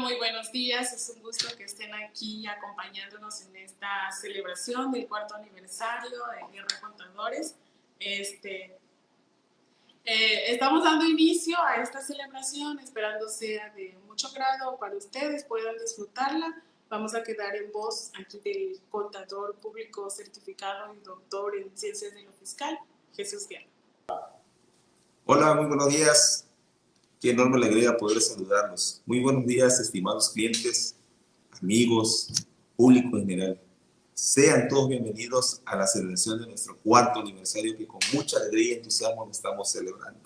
Muy buenos días. Es un gusto que estén aquí acompañándonos en esta celebración del 4º aniversario de Guerra Contadores. Estamos dando inicio a esta celebración, esperando sea de mucho grado para ustedes, puedan disfrutarla. Vamos a quedar en voz aquí del contador público certificado y doctor en Ciencias de lo Fiscal, Jesús Guerra. Hola, muy buenos días. Qué enorme alegría poder saludarlos. Muy buenos días, estimados clientes, amigos, público en general. Sean todos bienvenidos a la celebración de nuestro 4º aniversario que con mucha alegría y entusiasmo estamos celebrando.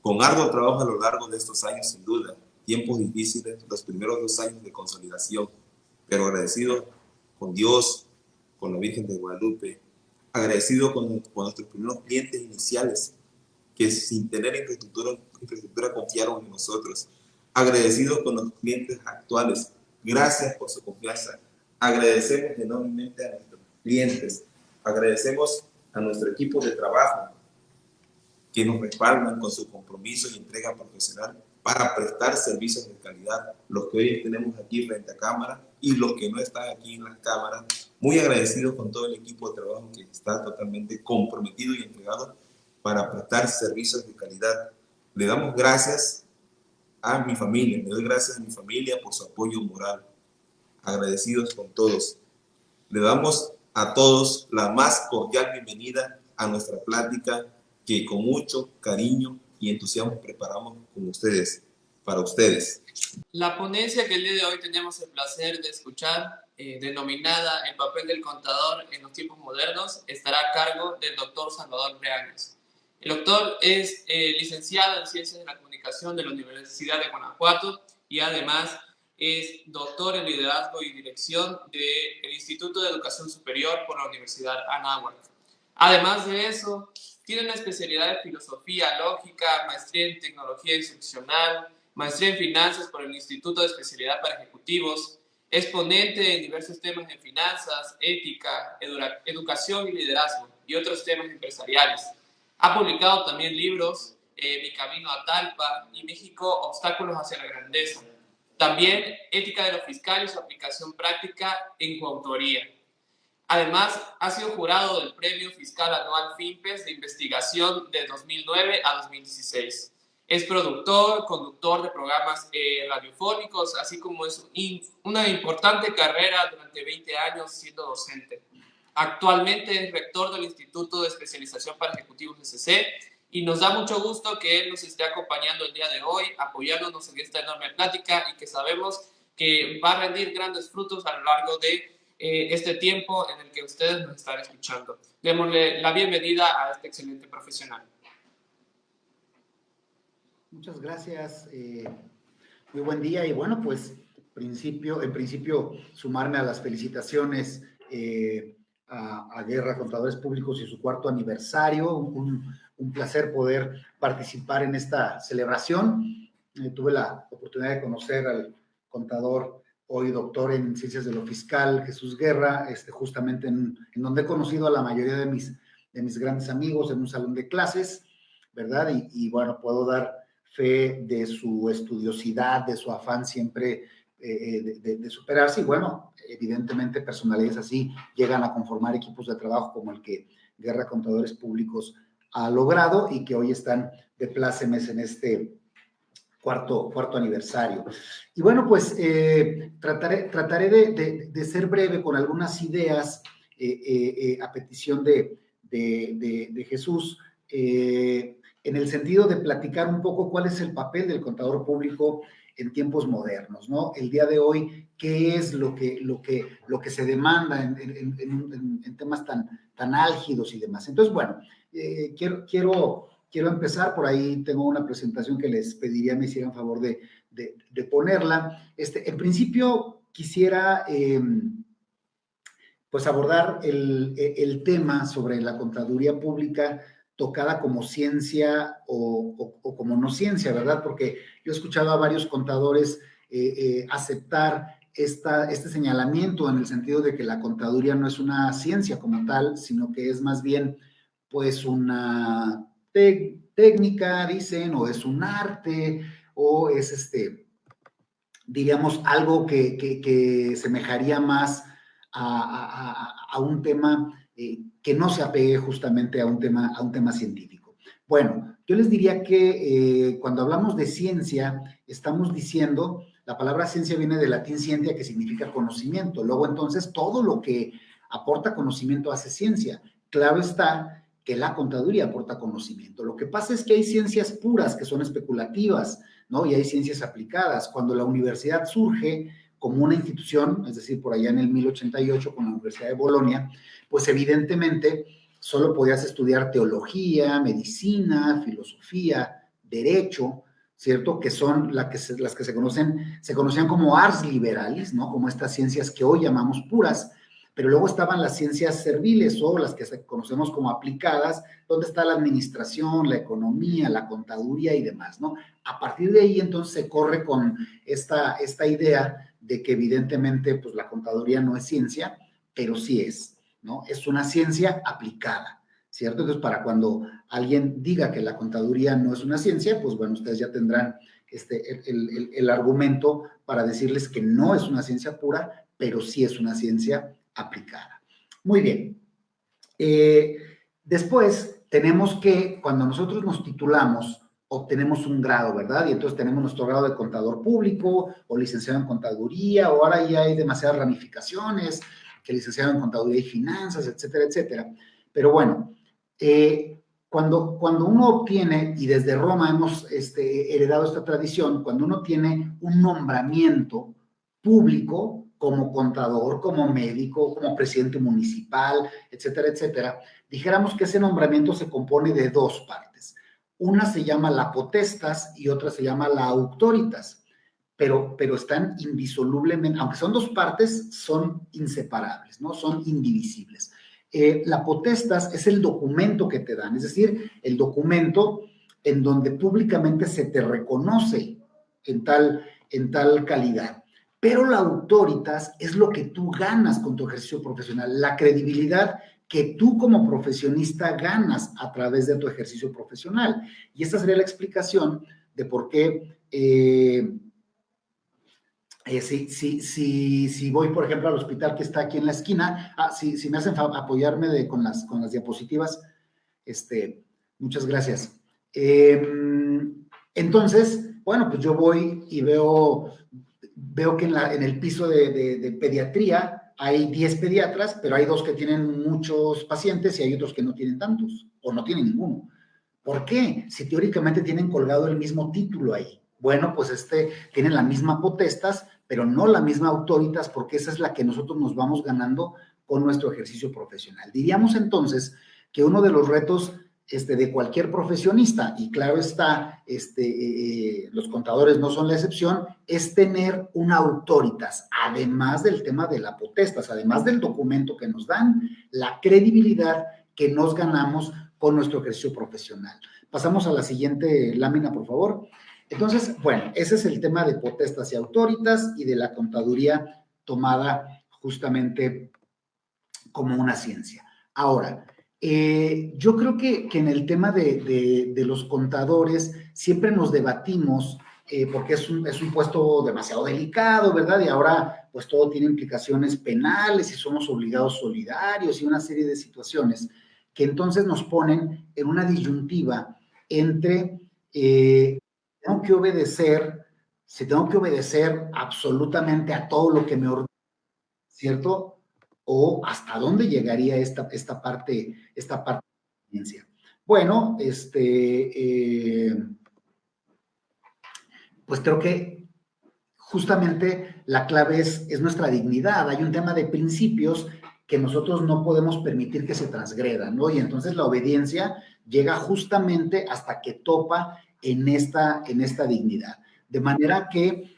Con arduo trabajo a lo largo de estos años, sin duda, tiempos difíciles, los primeros 2 años de consolidación, pero agradecido con Dios, con la Virgen de Guadalupe, agradecido con nuestros primeros clientes iniciales, que sin tener infraestructura confiaron en nosotros. Agradecidos con los clientes actuales. Gracias por su confianza. Agradecemos enormemente a nuestros clientes. Agradecemos a nuestro equipo de trabajo que nos respaldan con su compromiso y entrega profesional para prestar servicios de calidad. Los que hoy tenemos aquí frente a cámara y los que no están aquí en las cámaras. Muy agradecidos con todo el equipo de trabajo que está totalmente comprometido y entregado para prestar servicios de calidad. Le damos gracias a mi familia, le doy gracias a mi familia por su apoyo moral. Agradecidos con todos. Le damos a todos la más cordial bienvenida a nuestra plática que con mucho cariño y entusiasmo preparamos con ustedes, para ustedes. La ponencia que el día de hoy tenemos el placer de escuchar, denominada El papel del contador en los tiempos modernos, estará a cargo del doctor Salvador Breaños. El doctor es licenciado en Ciencias de la Comunicación de la Universidad de Guanajuato y además es doctor en Liderazgo y Dirección del Instituto de Educación Superior por la Universidad Anáhuac. Además de eso, tiene una especialidad de Filosofía Lógica, maestría en Tecnología Instruccional, maestría en Finanzas por el Instituto de Especialidad para Ejecutivos, es ponente en diversos temas de finanzas, ética, educación y liderazgo y otros temas empresariales. Ha publicado también libros, Mi Camino a Talpa y México, Obstáculos hacia la Grandeza. También Ética de lo Fiscal y su aplicación práctica en coautoría. Además, ha sido jurado del Premio Fiscal Anual FIMPES de Investigación de 2009 a 2016. Es productor, conductor de programas radiofónicos, así como es una importante carrera durante 20 años siendo docente. Actualmente es rector del Instituto de Especialización para Ejecutivos SC y nos da mucho gusto que él nos esté acompañando el día de hoy, apoyándonos en esta enorme plática y que sabemos que va a rendir grandes frutos a lo largo de este tiempo en el que ustedes nos están escuchando. Démosle la bienvenida a este excelente profesional. Muchas gracias, muy buen día y bueno, pues en principio sumarme a las felicitaciones a Guerra Contadores Públicos y su 4º aniversario, un placer poder participar en esta celebración. Tuve la oportunidad de conocer al contador, hoy doctor en Ciencias de lo Fiscal, Jesús Guerra, justamente en donde he conocido a la mayoría de mis grandes amigos en un salón de clases, ¿verdad? Y bueno, puedo dar fe de su estudiosidad, de su afán siempre de superarse y bueno, evidentemente personalidades así llegan a conformar equipos de trabajo como el que Guerra Contadores Públicos ha logrado y que hoy están de plácemes en este cuarto aniversario. Y bueno, pues trataré de ser breve con algunas ideas a petición de Jesús, en el sentido de platicar un poco cuál es el papel del contador público en tiempos modernos, ¿no? El día de hoy, ¿qué es lo que se demanda en temas tan álgidos y demás? Entonces, bueno, quiero empezar por ahí. Tengo una presentación que les pediría me hicieran favor de ponerla. En principio, quisiera pues abordar el tema sobre la contaduría pública tocada como ciencia o como no ciencia, ¿verdad? Porque yo he escuchado a varios contadores aceptar este señalamiento en el sentido de que la contaduría no es una ciencia como tal, sino que es más bien pues una técnica, dicen, o es un arte, o es diríamos, algo que semejaría más a un tema que no se apegue justamente a un tema científico. Bueno, yo les diría que cuando hablamos de ciencia, estamos diciendo, la palabra ciencia viene del latín scientia, que significa conocimiento. Luego, entonces, todo lo que aporta conocimiento hace ciencia. Claro está que la contaduría aporta conocimiento. Lo que pasa es que hay ciencias puras que son especulativas, ¿no? Y hay ciencias aplicadas. Cuando la universidad surge como una institución, es decir, por allá en el 1088 con la Universidad de Bolonia, pues evidentemente solo podías estudiar teología, medicina, filosofía, derecho, ¿cierto? Que son las que se conocían como ars liberalis, ¿no? Como estas ciencias que hoy llamamos puras, pero luego estaban las ciencias serviles o las que conocemos como aplicadas, donde está la administración, la economía, la contaduría y demás, ¿no? A partir de ahí, entonces, se corre con esta idea de que evidentemente, pues, la contaduría no es ciencia, pero sí es, ¿no? Es una ciencia aplicada, ¿cierto? Entonces, para cuando alguien diga que la contaduría no es una ciencia, pues, bueno, ustedes ya tendrán el argumento para decirles que no es una ciencia pura, pero sí es una ciencia aplicada. Muy bien. Después tenemos que, cuando nosotros nos titulamos, obtenemos un grado, ¿verdad? Y entonces tenemos nuestro grado de contador público o licenciado en contaduría, o ahora ya hay demasiadas ramificaciones, que licenciado en contaduría y finanzas, etcétera, etcétera. Pero bueno, cuando uno obtiene, y desde Roma hemos heredado esta tradición, cuando uno tiene un nombramiento público como contador, como médico, como presidente municipal, etcétera, etcétera, dijéramos que ese nombramiento se compone de dos partes. Una se llama la potestas y otra se llama la auctoritas, pero están indisolublemente, aunque son dos partes, son inseparables, ¿no? Son indivisibles. La potestas es el documento que te dan, es decir, el documento en donde públicamente se te reconoce en tal calidad. Pero la auctoritas es lo que tú ganas con tu ejercicio profesional, la credibilidad que tú como profesionista ganas a través de tu ejercicio profesional. Y esta sería la explicación de por qué si voy, por ejemplo, al hospital que está aquí en la esquina, si me hacen apoyarme con las diapositivas, muchas gracias. Entonces, bueno, pues yo voy y veo que en el piso de pediatría hay 10 pediatras, pero hay 2 que tienen muchos pacientes y hay otros que no tienen tantos, o no tienen ninguno. ¿Por qué? Si teóricamente tienen colgado el mismo título ahí. Bueno, pues tienen la misma potestas, pero no la misma autoritas, porque esa es la que nosotros nos vamos ganando con nuestro ejercicio profesional. Diríamos entonces que uno de los retos de cualquier profesionista, y claro está, los contadores no son la excepción, es tener una autoritas, además del tema de la potestas, además del documento que nos dan, la credibilidad que nos ganamos con nuestro ejercicio profesional. Pasamos a la siguiente lámina, por favor. Entonces, bueno, ese es el tema de potestas y autoritas y de la contaduría tomada justamente como una ciencia. Ahora, yo creo que en el tema de los contadores siempre nos debatimos porque es un puesto demasiado delicado, ¿verdad? Y ahora pues todo tiene implicaciones penales y somos obligados solidarios y una serie de situaciones que entonces nos ponen en una disyuntiva entre si tengo que obedecer absolutamente a todo lo que me ordena, ¿cierto? O hasta dónde llegaría esta parte de la ciencia. Bueno, pues creo que justamente la clave es nuestra dignidad. Hay un tema de principios que nosotros no podemos permitir que se transgredan, ¿no? Y entonces la obediencia llega justamente hasta que topa en esta dignidad. De manera que,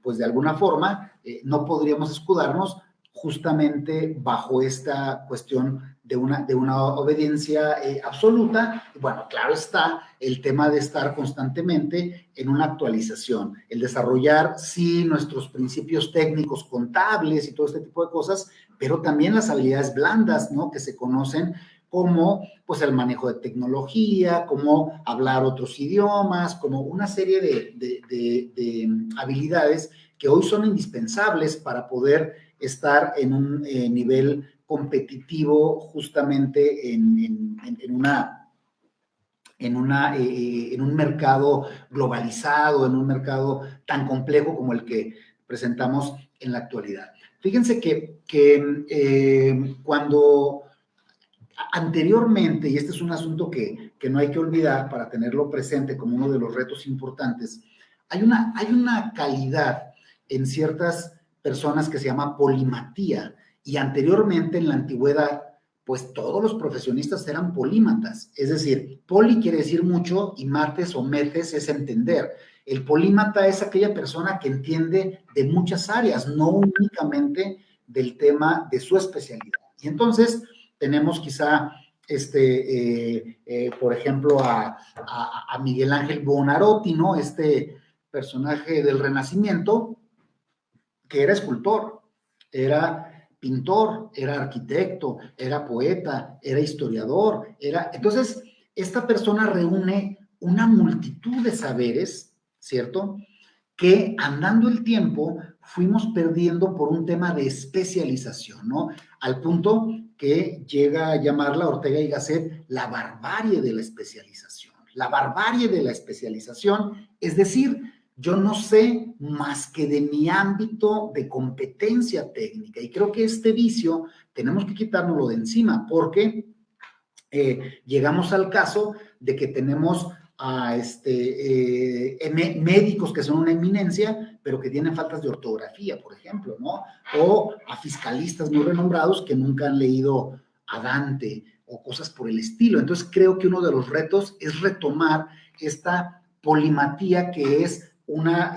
pues de alguna forma, no podríamos escudarnos justamente bajo esta cuestión de una obediencia absoluta. Bueno, claro está el tema de estar constantemente en una actualización, el desarrollar, sí, nuestros principios técnicos contables y todo este tipo de cosas, pero también las habilidades blandas, ¿no? Que se conocen como pues el manejo de tecnología, como hablar otros idiomas, como una serie de habilidades que hoy son indispensables para poder estar en un nivel competitivo justamente en un mercado globalizado, en un mercado tan complejo como el que presentamos en la actualidad. Fíjense que cuando anteriormente, y este es un asunto que no hay que olvidar para tenerlo presente como uno de los retos importantes, hay una calidad en ciertas personas que se llama polimatía, y anteriormente en la antigüedad, pues todos los profesionistas eran polímatas, es decir, poli quiere decir mucho y mates o metes es entender. El polímata es aquella persona que entiende de muchas áreas, no únicamente del tema de su especialidad. Y entonces tenemos quizá, por ejemplo, a Miguel Ángel Buonarroti, ¿no? Este personaje del Renacimiento, que era escultor, era pintor, era arquitecto, era poeta, era historiador, Entonces, esta persona reúne una multitud de saberes, ¿cierto?, que andando el tiempo fuimos perdiendo por un tema de especialización, ¿no? Al punto que llega a llamarla Ortega y Gasset la barbarie de la especialización. La barbarie de la especialización, es decir, yo no sé más que de mi ámbito de competencia técnica, y creo que este vicio tenemos que quitárnoslo de encima, porque llegamos al caso de que tenemos a médicos que son una eminencia, pero que tienen faltas de ortografía, por ejemplo, ¿no? O a fiscalistas muy renombrados que nunca han leído a Dante o cosas por el estilo. Entonces, creo que uno de los retos es retomar esta polimatía, que es una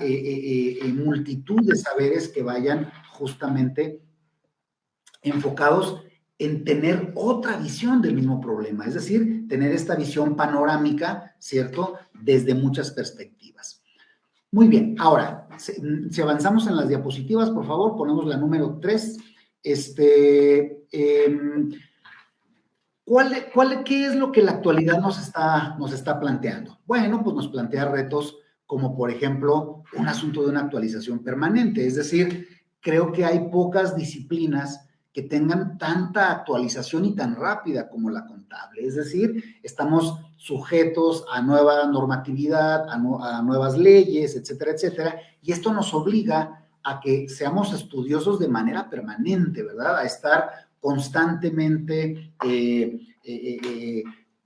multitud de saberes que vayan justamente enfocados en tener otra visión del mismo problema, es decir, tener esta visión panorámica, ¿cierto?, desde muchas perspectivas. Muy bien, ahora, si avanzamos en las diapositivas, por favor, ponemos la número 3. ¿Qué es lo que la actualidad nos está planteando? Bueno, pues nos plantea retos como, por ejemplo, un asunto de una actualización permanente, es decir, creo que hay pocas disciplinas que tengan tanta actualización y tan rápida como la contable. Es decir, estamos sujetos a nueva normatividad, a nuevas leyes, etcétera, etcétera, y esto nos obliga a que seamos estudiosos de manera permanente, ¿verdad? A estar constantemente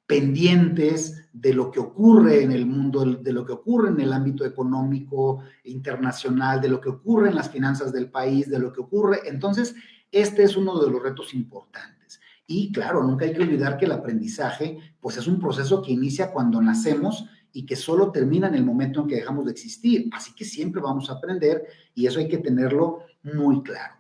pendientes de lo que ocurre en el mundo, de lo que ocurre en el ámbito económico internacional, de lo que ocurre en las finanzas del país, de lo que ocurre. Entonces, este es uno de los retos importantes. Y claro, nunca hay que olvidar que el aprendizaje, pues es un proceso que inicia cuando nacemos y que solo termina en el momento en que dejamos de existir. Así que siempre vamos a aprender, y eso hay que tenerlo muy claro.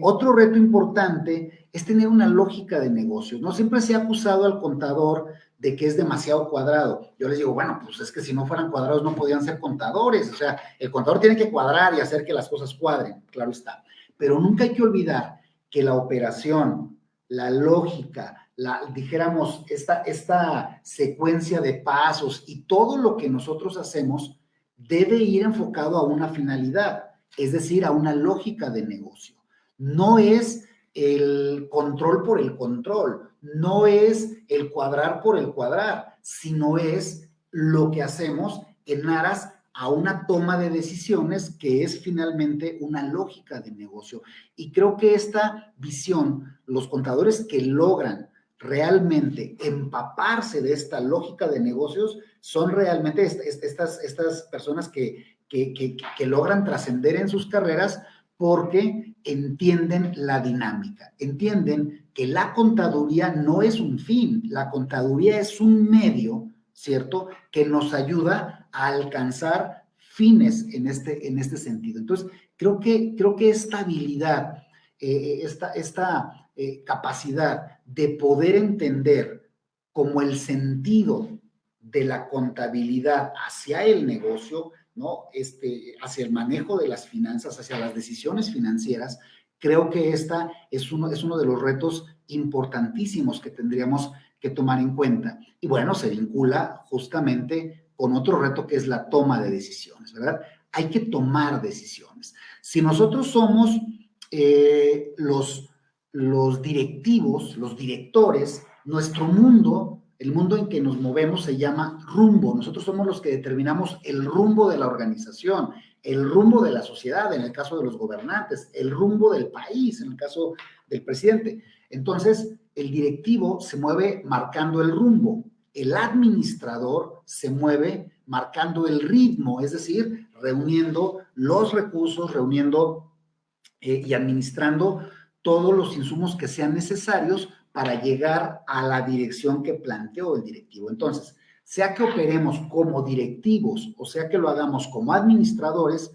Otro reto importante es tener una lógica de negocios, ¿no? Siempre se ha acusado al contador de que es demasiado cuadrado. Yo les digo, bueno, pues es que si no fueran cuadrados no podían ser contadores. O sea, el contador tiene que cuadrar y hacer que las cosas cuadren, claro está. Pero nunca hay que olvidar que la operación, la lógica, dijéramos, esta secuencia de pasos y todo lo que nosotros hacemos debe ir enfocado a una finalidad, es decir, a una lógica de negocio. No es el control por el control, no es el cuadrar por el cuadrar, sino es lo que hacemos en aras a una toma de decisiones que es finalmente una lógica de negocio. Y creo que esta visión, los contadores que logran realmente empaparse de esta lógica de negocios son realmente estas personas que logran trascender en sus carreras, porque entienden la dinámica, entienden que la contaduría no es un fin, la contaduría es un medio, ¿cierto?, que nos ayuda a alcanzar fines en este sentido. Entonces, creo que esta habilidad, esta capacidad de poder entender como el sentido de la contabilidad hacia el negocio, ¿no? Hacia el manejo de las finanzas, hacia las decisiones financieras, creo que esta es uno de los retos importantísimos que tendríamos que tomar en cuenta. Y bueno, se vincula justamente con otro reto que es la toma de decisiones, ¿verdad? Hay que tomar decisiones. Si nosotros somos los directivos, los directores, nuestro mundo, el mundo en que nos movemos se llama rumbo. Nosotros somos los que determinamos el rumbo de la organización, el rumbo de la sociedad, en el caso de los gobernantes, el rumbo del país, en el caso del presidente. Entonces, el directivo se mueve marcando el rumbo, el administrador se mueve marcando el ritmo, es decir, reuniendo los recursos, reuniendo y administrando todos los insumos que sean necesarios para llegar a la dirección que planteó el directivo. Entonces, sea que operemos como directivos o sea que lo hagamos como administradores,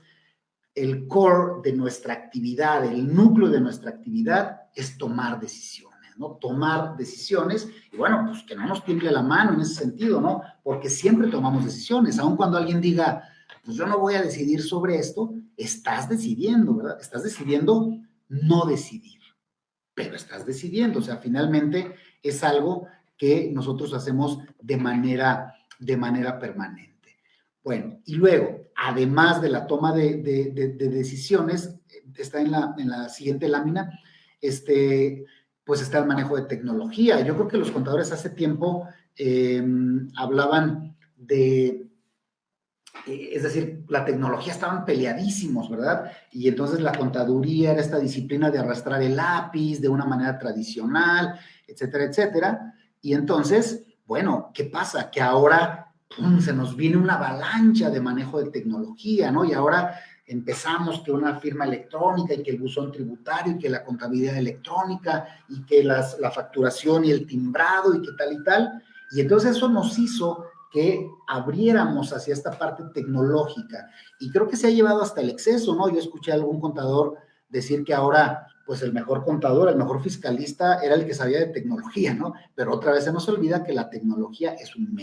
el core de nuestra actividad, el núcleo de nuestra actividad es tomar decisiones, ¿no? Tomar decisiones y bueno, pues que no nos tiemble la mano en ese sentido, ¿no? Porque siempre tomamos decisiones, aun cuando alguien diga, pues yo no voy a decidir sobre esto, estás decidiendo, ¿verdad? Estás decidiendo no decidir, pero estás decidiendo, o sea, finalmente es algo que nosotros hacemos de manera permanente. Bueno, y luego, además de la toma de decisiones, está en la siguiente lámina, pues está el manejo de tecnología. Yo creo que los contadores hace tiempo hablaban es decir, la tecnología estaban peleadísimos, ¿verdad? Y entonces la contaduría era esta disciplina de arrastrar el lápiz de una manera tradicional, etcétera, etcétera. Y entonces, bueno, ¿qué pasa? Que ahora se nos viene una avalancha de manejo de tecnología, ¿no? Y ahora empezamos que una firma electrónica y que el buzón tributario y que la contabilidad electrónica y que la facturación y el timbrado y que tal y tal. Y entonces eso nos hizo que abriéramos hacia esta parte tecnológica. Y creo que se ha llevado hasta el exceso, ¿no? Yo escuché a algún contador decir que ahora, pues el mejor contador, el mejor fiscalista era el que sabía de tecnología, ¿no? Pero otra vez se nos olvida que la tecnología es un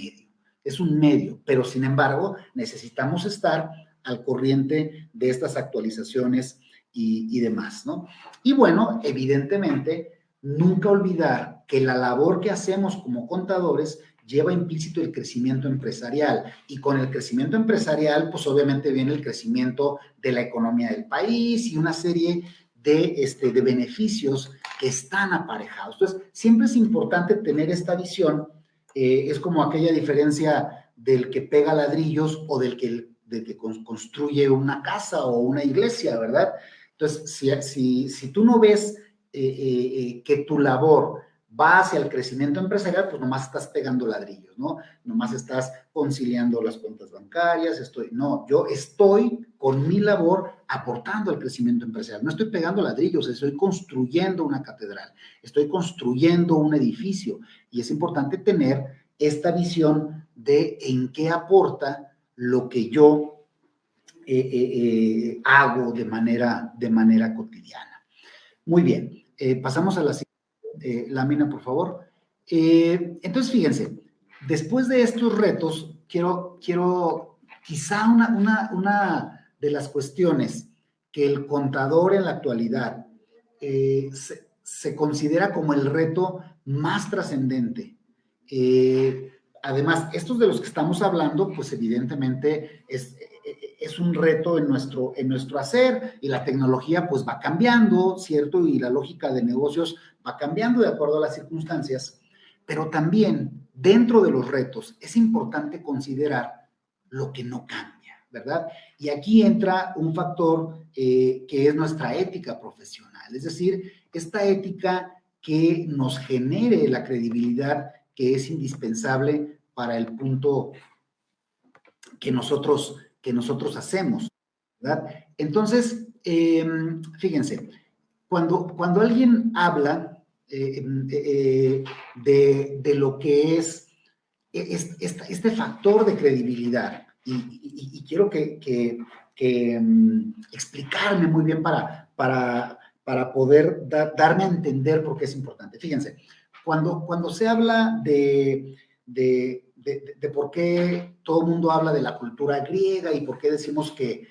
medio, pero sin embargo necesitamos estar al corriente de estas actualizaciones y demás, ¿no? Y bueno, evidentemente, nunca olvidar que la labor que hacemos como contadores lleva implícito el crecimiento empresarial y con el crecimiento empresarial, pues obviamente viene el crecimiento de la economía del país y una serie de beneficios que están aparejados. Entonces, siempre es importante tener esta visión. Es como aquella diferencia del que pega ladrillos o del que construye una casa o una iglesia, ¿verdad? Entonces, si tú no ves que tu labor va hacia el crecimiento empresarial, pues nomás estás pegando ladrillos, ¿no? Nomás estás conciliando las cuentas bancarias, yo estoy con mi labor aportando al crecimiento empresarial, no estoy pegando ladrillos, estoy construyendo una catedral, estoy construyendo un edificio y es importante tener esta visión de en qué aporta lo que yo hago de manera cotidiana. Muy bien, pasamos a la siguiente lámina, por favor. Entonces, fíjense, después de estos retos, quiero quizá una de las cuestiones que el contador en la actualidad se considera como el reto más trascendente. Además, estos de los que estamos hablando, pues evidentemente es un reto en nuestro hacer y la tecnología pues va cambiando, ¿cierto? Y la lógica de negocios va cambiando de acuerdo a las circunstancias, pero también dentro de los retos es importante considerar lo que no cambia, ¿verdad? Y aquí entra un factor que es nuestra ética profesional, es decir, esta ética que nos genere la credibilidad que es indispensable para el punto que nosotros hacemos, ¿verdad? Entonces, fíjense, cuando alguien habla de lo que es este factor de credibilidad, y quiero que explicarme muy bien para poder darme a entender por qué es importante. Fíjense, cuando se habla de por qué todo el mundo habla de la cultura griega y por qué decimos que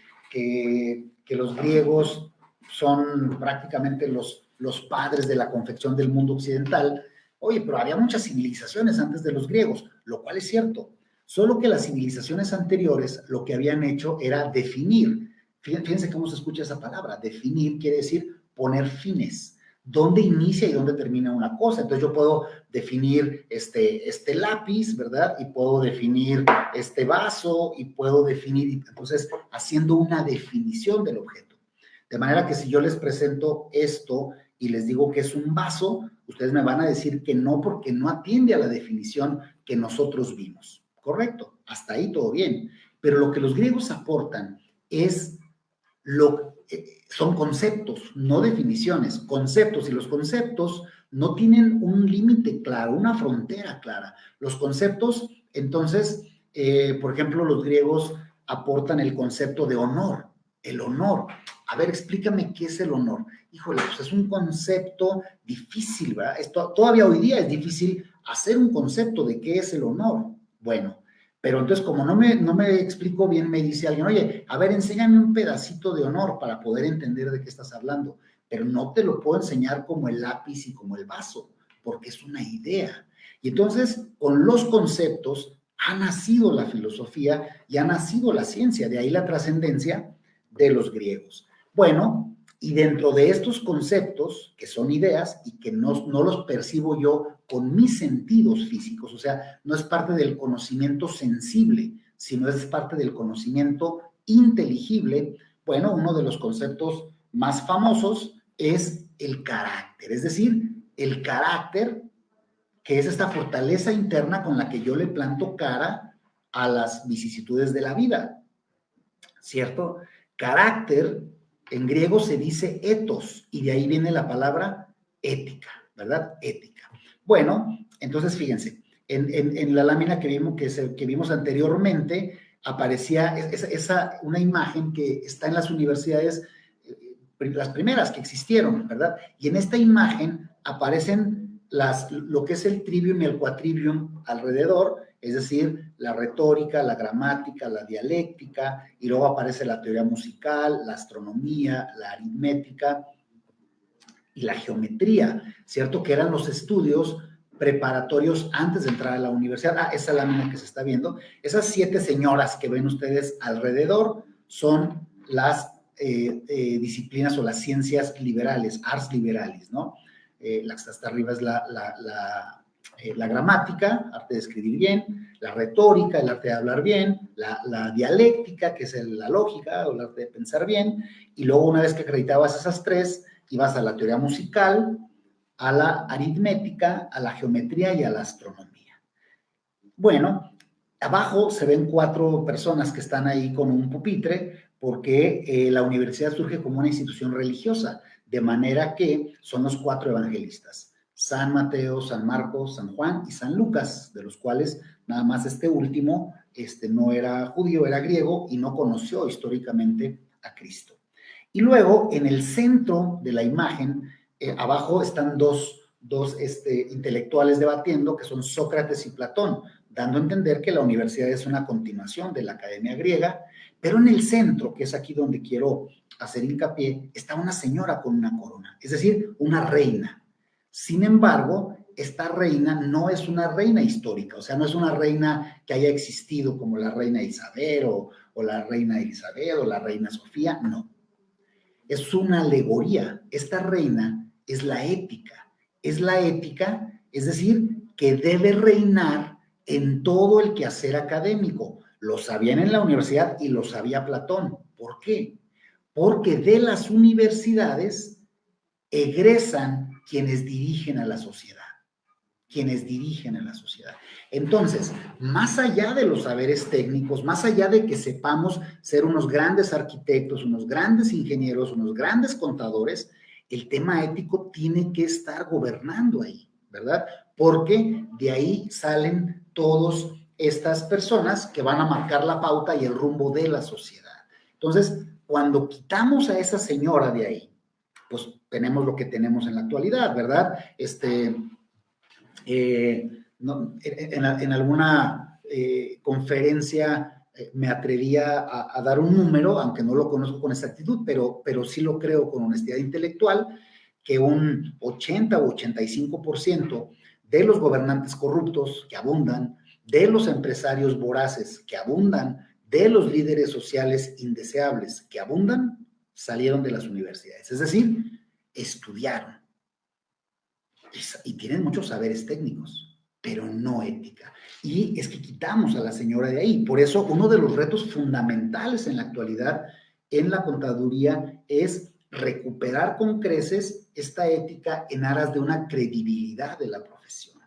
los griegos son prácticamente los los padres de la confección del mundo occidental. Oye, pero había muchas civilizaciones antes de los griegos, lo cual es cierto. Solo que las civilizaciones anteriores lo que habían hecho era definir. Fíjense cómo se escucha esa palabra. Definir quiere decir poner fines. ¿Dónde inicia y dónde termina una cosa? Entonces yo puedo definir este lápiz, ¿verdad? Y puedo definir este vaso y puedo definir, entonces, haciendo una definición del objeto. De manera que si yo les presento esto y les digo que es un vaso, ustedes me van a decir que no porque no atiende a la definición que nosotros vimos. Correcto, hasta ahí todo bien. Pero lo que los griegos aportan es son conceptos, no definiciones, conceptos, y los conceptos no tienen un límite claro, una frontera clara. Los conceptos, entonces, por ejemplo, los griegos aportan el concepto de honor, el honor. A ver, explícame qué es el honor. Híjole, pues es un concepto difícil, ¿verdad? Todavía hoy día es difícil hacer un concepto de qué es el honor. Bueno, pero entonces como no me explico bien, me dice alguien, oye, a ver, enséñame un pedacito de honor para poder entender de qué estás hablando, pero no te lo puedo enseñar como el lápiz y como el vaso, porque es una idea. Y entonces, con los conceptos ha nacido la filosofía y ha nacido la ciencia, de ahí la trascendencia de los griegos. Bueno, y dentro de estos conceptos, que son ideas y que no los percibo yo con mis sentidos físicos, o sea, no es parte del conocimiento sensible, sino es parte del conocimiento inteligible. Bueno, uno de los conceptos más famosos es el carácter, es decir, el carácter, que es esta fortaleza interna con la que yo le planto cara a las vicisitudes de la vida, ¿cierto? Carácter, en griego se dice ethos, y de ahí viene la palabra ética, ¿verdad? Ética. Bueno, entonces fíjense, en la lámina que vimos anteriormente, aparecía una imagen que está en las universidades, las primeras que existieron, ¿verdad? Y en esta imagen aparecen lo que es el trivium y el quadrivium alrededor, es decir, la retórica, la gramática, la dialéctica, y luego aparece la teoría musical, la astronomía, la aritmética y la geometría, ¿cierto? Que eran los estudios preparatorios antes de entrar a la universidad. Esa lámina que se está viendo, esas 7 señoras que ven ustedes alrededor son las disciplinas o las ciencias liberales, ars liberalis, ¿no? La que está hasta arriba es la gramática, arte de escribir bien, la retórica, el arte de hablar bien, la dialéctica, que es la lógica o el arte de pensar bien, y luego una vez que acreditabas esas 3, ibas a la teoría musical, a la aritmética, a la geometría y a la astronomía. Bueno, abajo se ven 4 personas que están ahí con un pupitre, porque la universidad surge como una institución religiosa, de manera que son los 4 evangelistas: San Mateo, San Marcos, San Juan y San Lucas, de los cuales nada más este último no era judío, era griego y no conoció históricamente a Cristo. Y luego, en el centro de la imagen, abajo están dos intelectuales debatiendo, que son Sócrates y Platón, dando a entender que la universidad es una continuación de la academia griega, pero en el centro, que es aquí donde quiero hacer hincapié, está una señora con una corona, es decir, una reina. Sin embargo, esta reina no es una reina histórica, o sea, no es una reina que haya existido como la reina Isabel o la reina Elizabeth o la reina Sofía, no. Es una alegoría. Esta reina es la ética, es decir, que debe reinar en todo el quehacer académico. Lo sabían en la universidad y lo sabía Platón. ¿Por qué? Porque de las universidades egresan quienes dirigen a la sociedad. Entonces, más allá de los saberes técnicos, más allá de que sepamos ser unos grandes arquitectos, unos grandes ingenieros, unos grandes contadores, el tema ético tiene que estar gobernando ahí, ¿verdad? Porque de ahí salen todas estas personas que van a marcar la pauta y el rumbo de la sociedad. Entonces, cuando quitamos a esa señora de ahí, pues tenemos lo que tenemos en la actualidad, ¿verdad? En alguna conferencia me atrevía a dar un número, aunque no lo conozco con exactitud, pero sí lo creo con honestidad intelectual, que un 80 o 85% de los gobernantes corruptos que abundan, de los empresarios voraces que abundan, de los líderes sociales indeseables que abundan, salieron de las universidades. Es decir, estudiaron y tienen muchos saberes técnicos, pero no ética. Y es que quitamos a la señora de ahí. Por eso, uno de los retos fundamentales en la actualidad en la contaduría es recuperar con creces esta ética en aras de una credibilidad de la profesión,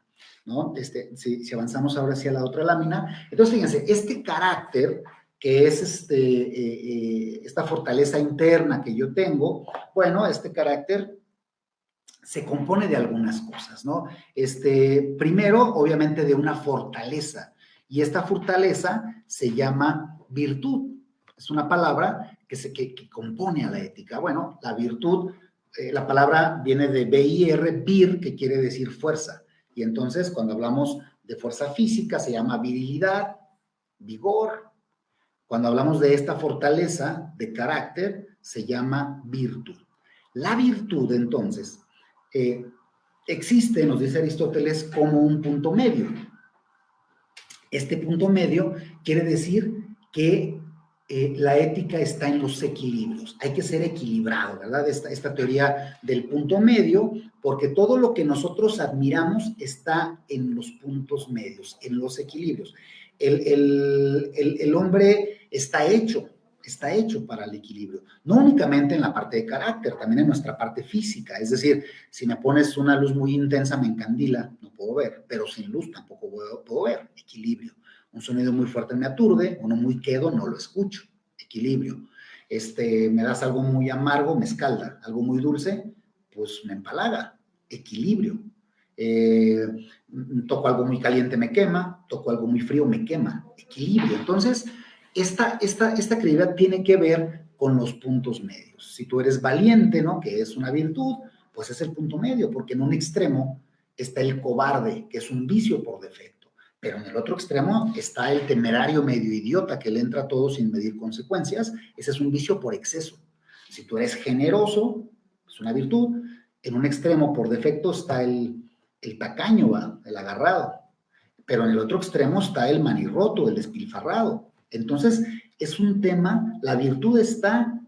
¿no? Si avanzamos ahora hacia la otra lámina, entonces fíjense, este carácter que es esta fortaleza interna que yo tengo, bueno, este carácter se compone de algunas cosas, ¿no? Primero, obviamente, de una fortaleza, y esta fortaleza se llama virtud. Es una palabra que compone a la ética. Bueno, la virtud, la palabra viene de vir, vir, que quiere decir fuerza, y entonces cuando hablamos de fuerza física se llama virilidad, vigor. Cuando hablamos de esta fortaleza de carácter se llama virtud. La virtud, entonces, existe, nos dice Aristóteles, como un punto medio. Este punto medio quiere decir que la ética está en los equilibrios. Hay que ser equilibrado, ¿verdad? Esta teoría del punto medio, porque todo lo que nosotros admiramos está en los puntos medios, en los equilibrios. El hombre está hecho para el equilibrio, no únicamente en la parte de carácter, también en nuestra parte física. Es decir, si me pones una luz muy intensa me encandila, no puedo ver, pero sin luz tampoco puedo ver. Equilibrio. Un sonido muy fuerte me aturde, uno muy quedo no lo escucho. Equilibrio. Me das algo muy amargo, me escalda. Algo muy dulce, pues me empalaga. Equilibrio. Toco algo muy caliente, me quema. Toco algo muy frío, me quema. Equilibrio. Entonces, esta credibilidad tiene que ver con los puntos medios. Si tú eres valiente, ¿no?, que es una virtud, pues es el punto medio, porque en un extremo está el cobarde, que es un vicio por defecto, pero en el otro extremo está el temerario medio idiota, que le entra a todo sin medir consecuencias. Ese es un vicio por exceso. Si tú eres generoso, es una virtud. En un extremo por defecto está el tacaño, ¿va?, el agarrado, pero en el otro extremo está el manirroto, el despilfarrado. Entonces, es un tema, la virtud está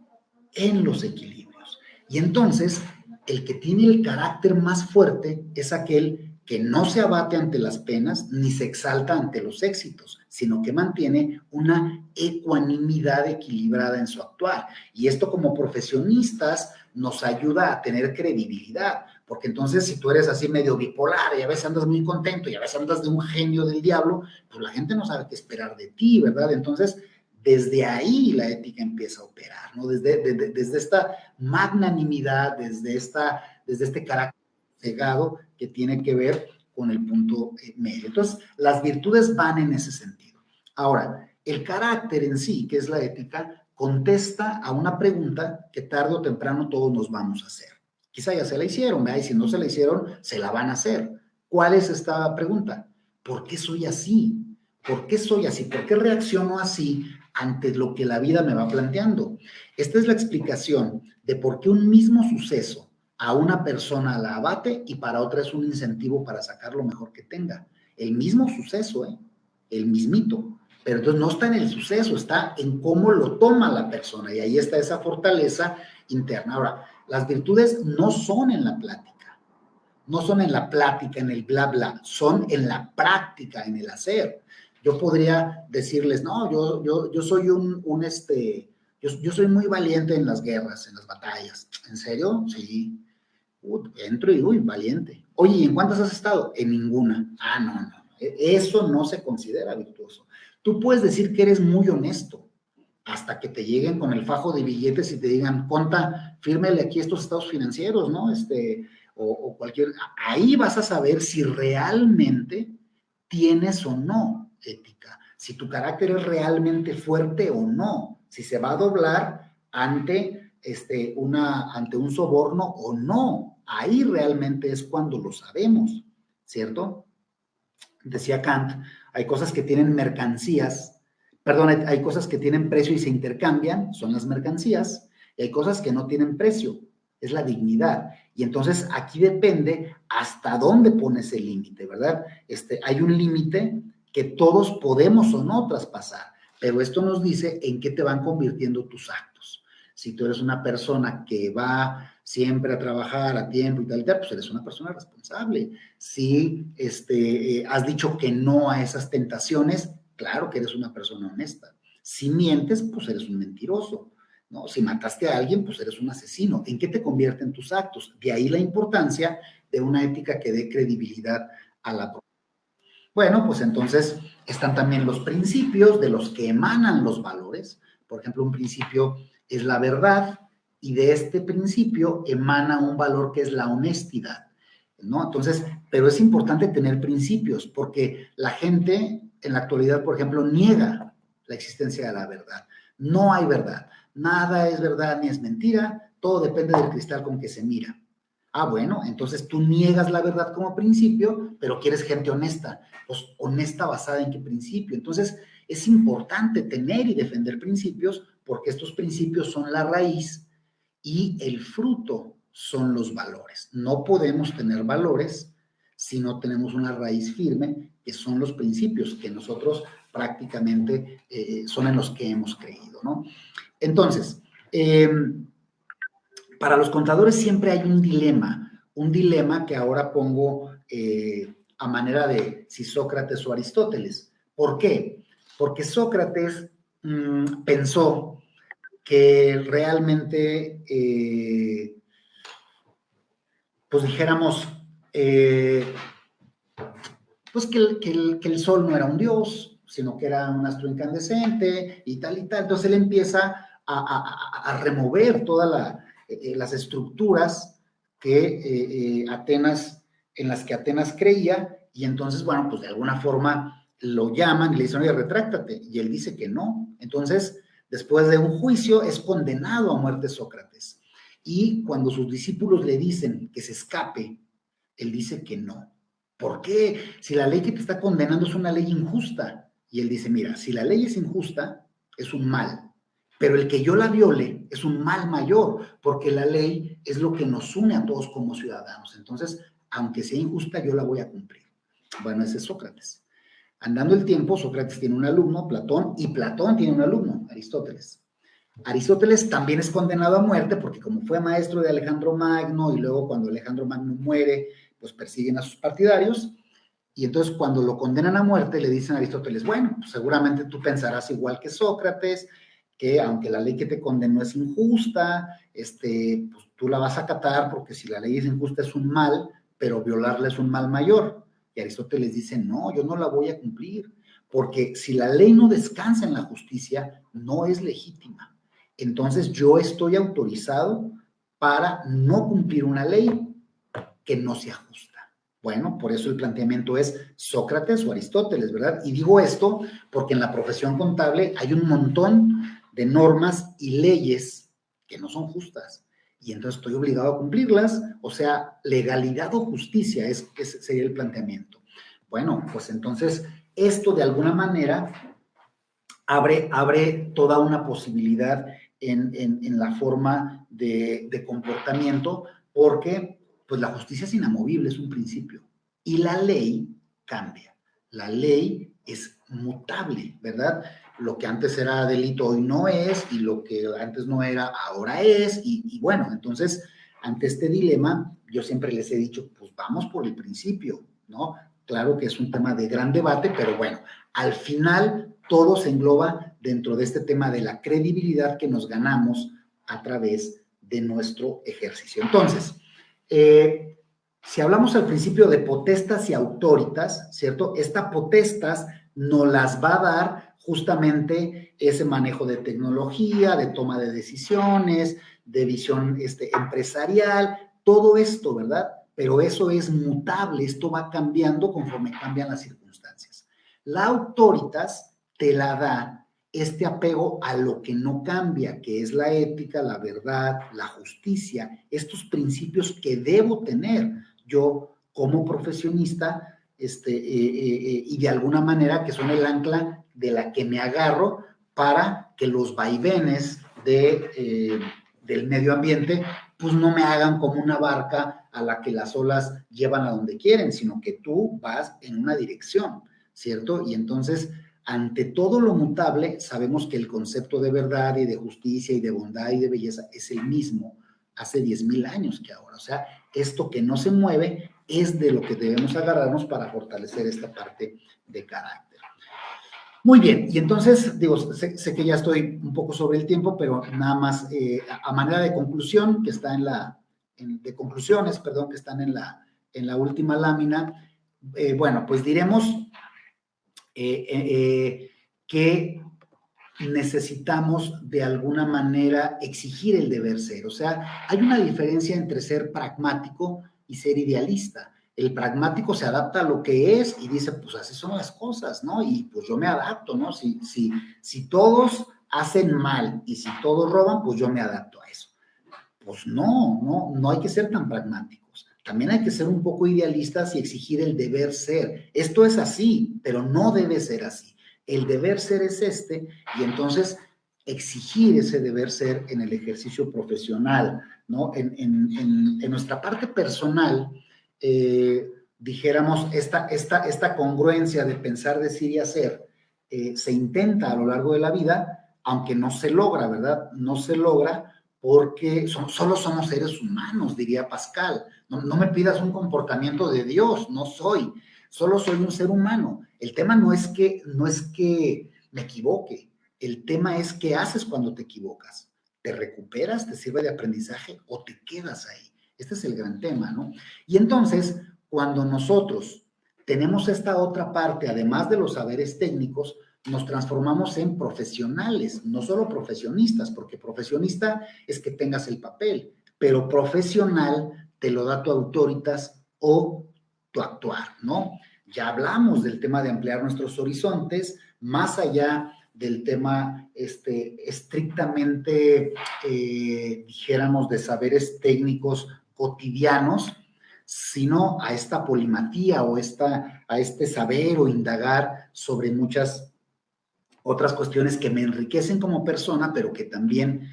en los equilibrios. Y entonces, el que tiene el carácter más fuerte es aquel que no se abate ante las penas ni se exalta ante los éxitos, sino que mantiene una ecuanimidad equilibrada en su actuar. Y esto, como profesionistas, nos ayuda a tener credibilidad, porque entonces si tú eres así medio bipolar y a veces andas muy contento y a veces andas de un genio del diablo, pues la gente no sabe qué esperar de ti, ¿verdad? Entonces, desde ahí la ética empieza a operar, ¿no? Desde esta magnanimidad, desde este carácter cegado que tiene que ver con el punto medio. Entonces, las virtudes van en ese sentido. Ahora, el carácter en sí, que es la ética, contesta a una pregunta que tarde o temprano todos nos vamos a hacer. Quizá ya se la hicieron, ¿verdad? Y si no se la hicieron, se la van a hacer. ¿Cuál es esta pregunta? ¿Por qué soy así? ¿Por qué soy así? ¿Por qué reacciono así ante lo que la vida me va planteando? Esta es la explicación de por qué un mismo suceso a una persona la abate y para otra es un incentivo para sacar lo mejor que tenga. El mismo suceso, el mismito. Pero entonces no está en el suceso, está en cómo lo toma la persona, y ahí está esa fortaleza interna. Ahora, las virtudes no son en la plática, no son en la plática, en el bla bla, son en la práctica, en el hacer. Yo podría decirles, no, yo soy yo soy muy valiente en las guerras, en las batallas. ¿En serio? Sí. Entro y, valiente. Oye, ¿y en cuántas has estado? En ninguna. Ah, no. Eso no se considera virtuoso. Tú puedes decir que eres muy honesto hasta que te lleguen con el fajo de billetes y te digan, conta, fírmele aquí estos estados financieros, ¿no? O cualquier... Ahí vas a saber si realmente tienes o no ética, si tu carácter es realmente fuerte o no, si se va a doblar ante un soborno o no. Ahí realmente es cuando lo sabemos, ¿cierto? Decía Kant, hay cosas que tienen mercancías, perdón, hay cosas que tienen precio y se intercambian, son las mercancías, y hay cosas que no tienen precio, es la dignidad. Y entonces aquí depende hasta dónde pones el límite, ¿verdad? Hay un límite que todos podemos o no traspasar, pero esto nos dice en qué te van convirtiendo tus actos. Si tú eres una persona que va siempre a trabajar a tiempo y tal, pues eres una persona responsable. Si has dicho que no a esas tentaciones, claro que eres una persona honesta. Si mientes, pues eres un mentiroso, ¿no? Si mataste a alguien, pues eres un asesino. ¿En qué te convierten tus actos? De ahí la importancia de una ética que dé credibilidad a la profesión. Bueno, pues entonces están también los principios de los que emanan los valores. Por ejemplo, un principio es la verdad y de este principio emana un valor que es la honestidad, ¿no? Entonces, pero es importante tener principios porque la gente en la actualidad, por ejemplo, niega la existencia de la verdad. No hay verdad. Nada es verdad ni es mentira. Todo depende del cristal con que se mira. Ah, bueno, entonces tú niegas la verdad como principio, pero quieres gente honesta. Pues honesta basada en qué principio. Entonces es importante tener y defender principios porque estos principios son la raíz y el fruto son los valores. No podemos tener valores si no tenemos una raíz firme, que son los principios que nosotros prácticamente son en los que hemos creído, ¿no? Entonces, para los contadores siempre hay un dilema que ahora pongo a manera de si Sócrates o Aristóteles. ¿Por qué? Porque Sócrates pensó que realmente, pues dijéramos, pues que el sol no era un dios, sino que era un astro incandescente y tal y tal. Entonces él empieza a remover todas las estructuras que en las que Atenas creía, y entonces, bueno, pues de alguna forma lo llaman y le dicen, oye, retráctate, y él dice que no. Entonces, después de un juicio, es condenado a muerte Sócrates. Y cuando sus discípulos le dicen que se escape, él dice que no. ¿Por qué? Si la ley que te está condenando es una ley injusta. Y él dice, mira, si la ley es injusta, es un mal. Pero el que yo la viole es un mal mayor, porque la ley es lo que nos une a todos como ciudadanos. Entonces, aunque sea injusta, yo la voy a cumplir. Bueno, ese es Sócrates. Andando el tiempo, Sócrates tiene un alumno, Platón, y Platón tiene un alumno, Aristóteles. Aristóteles también es condenado a muerte porque como fue maestro de Alejandro Magno y luego cuando Alejandro Magno muere, pues persiguen a sus partidarios y entonces cuando lo condenan a muerte le dicen a Aristóteles, bueno, pues seguramente tú pensarás igual que Sócrates, que aunque la ley que te condenó es injusta, pues tú la vas a acatar porque si la ley es injusta es un mal, pero violarla es un mal mayor. Y Aristóteles dice, no, yo no la voy a cumplir, porque si la ley no descansa en la justicia, no es legítima. Entonces yo estoy autorizado para no cumplir una ley que no sea justa. Bueno, por eso el planteamiento es Sócrates o Aristóteles, ¿verdad? Y digo esto porque en la profesión contable hay un montón de normas y leyes que no son justas. Y entonces estoy obligado a cumplirlas, o sea, legalidad o justicia ese sería el planteamiento. Bueno, pues entonces esto de alguna manera abre toda una posibilidad en la forma de comportamiento, porque pues la justicia es inamovible, es un principio, y la ley cambia. La ley es mutable, ¿verdad? Lo que antes era delito hoy no es, y lo que antes no era ahora es, y bueno, entonces, ante este dilema, yo siempre les he dicho, pues vamos por el principio, ¿no? Claro que es un tema de gran debate, pero bueno, al final todo se engloba dentro de este tema de la credibilidad que nos ganamos a través de nuestro ejercicio. Entonces, si hablamos al principio de potestas y autoritas, ¿cierto? Esta potestas nos las va a dar justamente ese manejo de tecnología, de toma de decisiones, de visión empresarial, todo esto, ¿verdad? Pero eso es mutable, esto va cambiando conforme cambian las circunstancias. La autoritas te la da este apego a lo que no cambia, que es la ética, la verdad, la justicia, estos principios que debo tener yo como profesionista y de alguna manera que son el ancla de la que me agarro para que los vaivenes del medio ambiente pues no me hagan como una barca a la que las olas llevan a donde quieren, sino que tú vas en una dirección, ¿cierto? Y entonces, ante todo lo mutable, sabemos que el concepto de verdad y de justicia y de bondad y de belleza es el mismo hace 10,000 años que ahora. O sea, esto que no se mueve es de lo que debemos agarrarnos para fortalecer esta parte de carácter. Muy bien, y entonces, digo, sé que ya estoy un poco sobre el tiempo, pero nada más a manera de conclusión, que está de conclusiones, perdón, que están en la última lámina, bueno, pues diremos que necesitamos de alguna manera exigir el deber ser. O sea, hay una diferencia entre ser pragmático y ser idealista. El pragmático se adapta a lo que es y dice, pues así son las cosas, ¿no? Y pues yo me adapto, ¿no? Si todos hacen mal y si todos roban, pues yo me adapto a eso. Pues no hay que ser tan pragmáticos. También hay que ser un poco idealistas y exigir el deber ser. Esto es así, pero no debe ser así. El deber ser es este, y entonces exigir ese deber ser en el ejercicio profesional, ¿no? En nuestra parte personal, dijéramos, esta congruencia de pensar, decir y hacer se intenta a lo largo de la vida, aunque no se logra, ¿verdad? No se logra porque solo somos seres humanos, diría Pascal. No me pidas un comportamiento de Dios, no soy. Solo soy un ser humano. El tema no es que me equivoque. El tema es qué haces cuando te equivocas. ¿Te recuperas, te sirve de aprendizaje o te quedas ahí? Este es el gran tema, ¿no? Y entonces, cuando nosotros tenemos esta otra parte, además de los saberes técnicos, nos transformamos en profesionales, no solo profesionistas, porque profesionista es que tengas el papel, pero profesional te lo da tu autoritas o tu actuar, ¿no? Ya hablamos del tema de ampliar nuestros horizontes, más allá del tema estrictamente, dijéramos, de saberes técnicos cotidianos, sino a esta polimatía o a este saber o indagar sobre muchas otras cuestiones que me enriquecen como persona, pero que también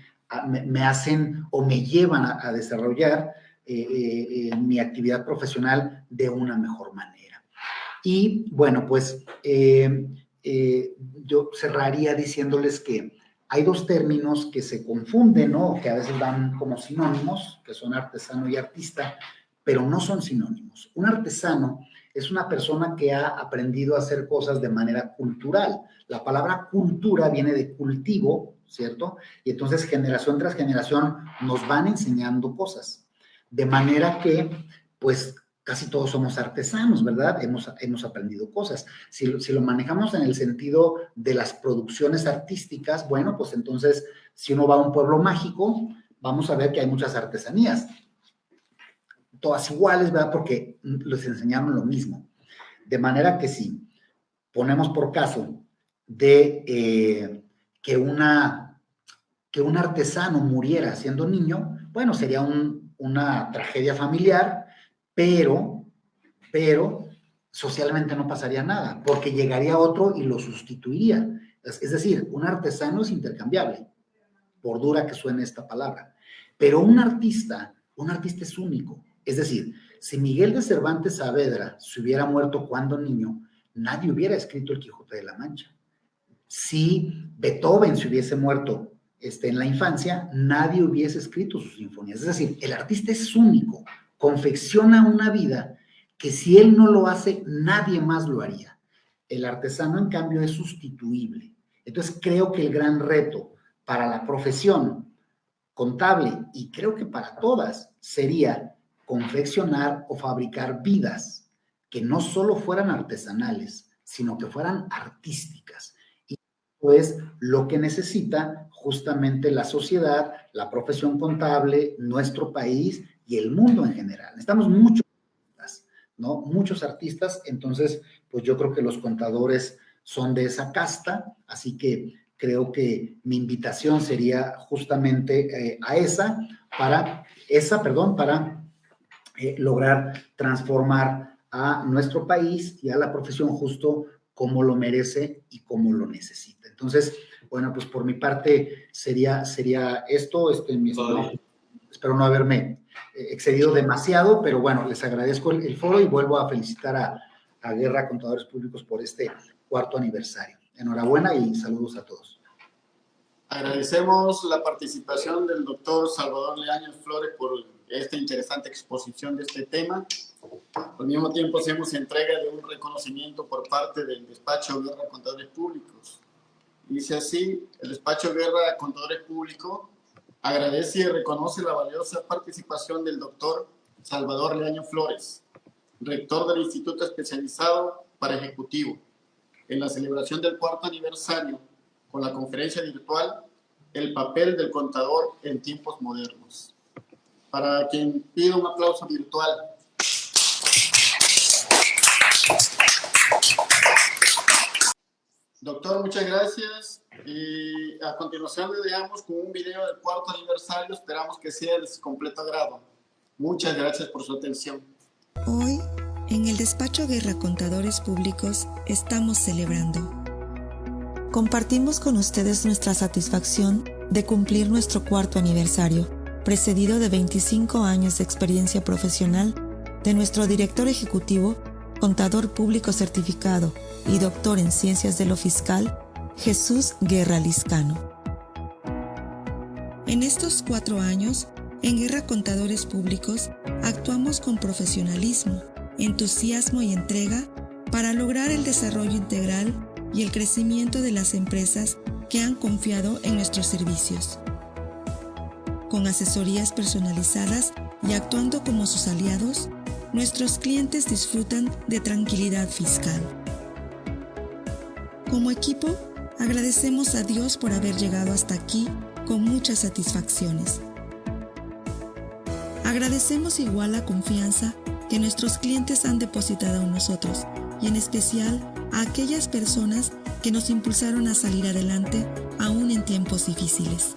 me hacen o me llevan a desarrollar mi actividad profesional de una mejor manera. Y bueno, pues yo cerraría diciéndoles que hay dos términos que se confunden, ¿no? Que a veces dan como sinónimos, que son artesano y artista, pero no son sinónimos. Un artesano es una persona que ha aprendido a hacer cosas de manera cultural. La palabra cultura viene de cultivo, ¿cierto? Y entonces generación tras generación nos van enseñando cosas. De manera que, pues, casi todos somos artesanos, ¿verdad? Hemos aprendido cosas. Si lo manejamos en el sentido de las producciones artísticas, bueno, pues entonces, si uno va a un pueblo mágico, vamos a ver que hay muchas artesanías. Todas iguales, ¿verdad? Porque les enseñaron lo mismo. De manera que si ponemos por caso de que un artesano muriera siendo niño, bueno, sería una tragedia familiar, pero socialmente no pasaría nada, porque llegaría otro y lo sustituiría. Es decir, un artesano es intercambiable, por dura que suene esta palabra, pero un artista es único. Es decir, si Miguel de Cervantes Saavedra se hubiera muerto cuando niño, nadie hubiera escrito El Quijote de la Mancha. Si Beethoven se hubiese muerto en la infancia, nadie hubiese escrito sus sinfonías. Es decir, el artista es único, confecciona una vida que si él no lo hace, nadie más lo haría. El artesano, en cambio, es sustituible. Entonces, creo que el gran reto para la profesión contable, y creo que para todas, sería confeccionar o fabricar vidas que no solo fueran artesanales, sino que fueran artísticas. Y eso es lo que necesita justamente la sociedad, la profesión contable, nuestro país y el mundo en general. Necesitamos muchos artistas, ¿no? Muchos artistas, entonces, pues yo creo que los contadores son de esa casta, así que creo que mi invitación sería justamente para lograr transformar a nuestro país y a la profesión justo como lo merece y como lo necesita. Entonces, bueno, pues por mi parte sería esto, mi estimado. espero no haberme excedido demasiado, pero bueno, les agradezco el foro y vuelvo a felicitar a Guerra Contadores Públicos por este 4º aniversario. Enhorabuena y saludos a todos. Agradecemos la participación del doctor Salvador Leaños Flores por esta interesante exposición de este tema. Al mismo tiempo hacemos entrega de un reconocimiento por parte del Despacho Guerra Contadores Públicos. Dice así: el Despacho Guerra Contadores Públicos agradece y reconoce la valiosa participación del doctor Salvador Leaños Flores, rector del Instituto Especializado para Ejecutivo, en la celebración del 4º aniversario con la conferencia virtual El papel del contador en tiempos modernos. Para quien pida un aplauso virtual. Doctor, muchas gracias. Y a continuación le dejamos con un video del 4º aniversario. Esperamos que sea de su completo agrado. Muchas gracias por su atención. Hoy, en el Despacho Guerra Contadores Públicos, estamos celebrando. Compartimos con ustedes nuestra satisfacción de cumplir nuestro 4º aniversario, precedido de 25 años de experiencia profesional de nuestro director ejecutivo, contador público certificado y doctor en Ciencias de lo Fiscal, Jesús Guerra Liscano. En estos 4 años, en Guerra Contadores Públicos, actuamos con profesionalismo, entusiasmo y entrega para lograr el desarrollo integral y el crecimiento de las empresas que han confiado en nuestros servicios. Con asesorías personalizadas y actuando como sus aliados, nuestros clientes disfrutan de tranquilidad fiscal. Como equipo, agradecemos a Dios por haber llegado hasta aquí con muchas satisfacciones. Agradecemos igual la confianza que nuestros clientes han depositado en nosotros y en especial a aquellas personas que nos impulsaron a salir adelante aún en tiempos difíciles.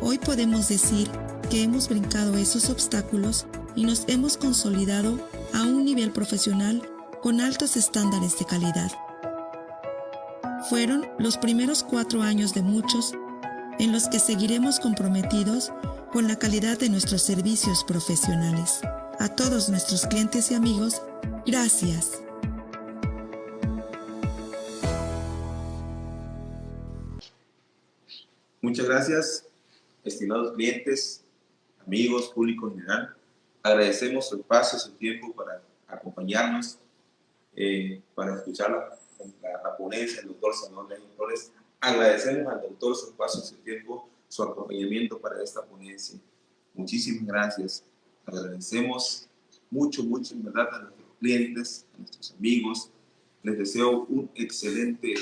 Hoy podemos decir que hemos brincado esos obstáculos y nos hemos consolidado a un nivel profesional con altos estándares de calidad. Fueron los primeros 4 años de muchos en los que seguiremos comprometidos con la calidad de nuestros servicios profesionales. A todos nuestros clientes y amigos, gracias. Muchas gracias, estimados clientes, amigos, público en general. Agradecemos su espacio, su tiempo para acompañarnos, para escuchar la ponencia del doctor Salvador Leaños Flores. Agradecemos al doctor su espacio, su tiempo, su acompañamiento para esta ponencia. Muchísimas gracias. Agradecemos mucho, en verdad, a nuestros clientes, a nuestros amigos. Les deseo un excelente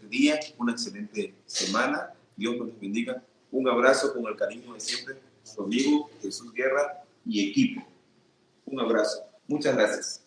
día, una excelente semana. Dios nos bendiga. Un abrazo con el cariño de siempre. Su amigo Jesús Guerra y equipo. Un abrazo. Muchas gracias.